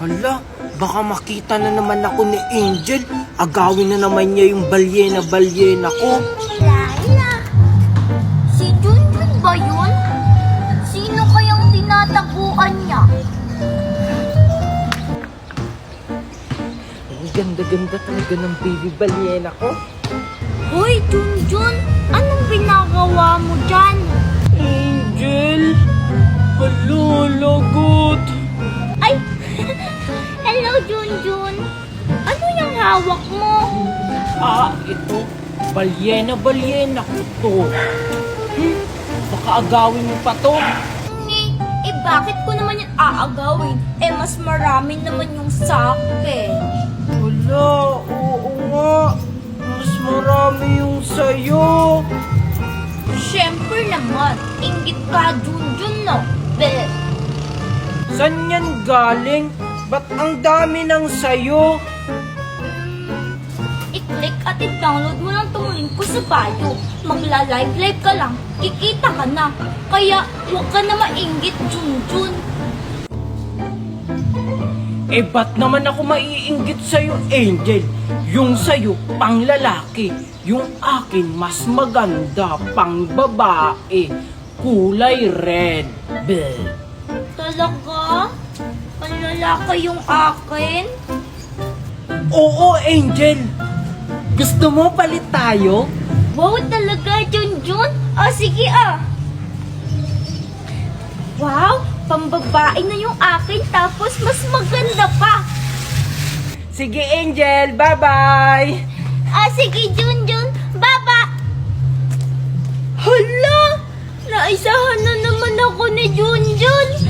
Hala, baka makita na naman ako ni Angel. Agawin na naman niya yung balyena ko. Laila, si Junjun ba yun? Sino kayang tinataguan niya? Ang ganda-ganda talaga ng baby balyena ko. Hoy, Junjun, anong ginagawa mo dyan? Angel, hala, lagot. Ay, hello Junjun. Ano yung hawak mo? Ito, balyena ko to. Baka agawin mo pa to. Bakit ko naman yan aagawin? Mas marami naman yung sakin. Wala, oo nga. Mas marami yung sayo. Siyempre naman, inggit ka Junjun, no? Be. San yan galing? Ba't ang dami ng sayo? I-click at i-download mo lang itong link ko sa bio. Magla-live ka lang, kikita ka na. Kaya huwag ka na mainggit, Junjun. Ba't naman ako maiinggit sa'yo, Angel? Yung sa'yo, pang lalaki. Yung akin, mas maganda, pang babae. Kulay red. Bleh. Talaga? Ang lalaki yung akin? Oo, Angel. Gusto mo palit tayo? Wow, talaga, Junjun? Sige Wow, pambabae na yung akin tapos mas maganda pa. Sige, Angel. Bye-bye. Sige, Junjun. Baba! Hala! Naisahan na naman ako ni Junjun.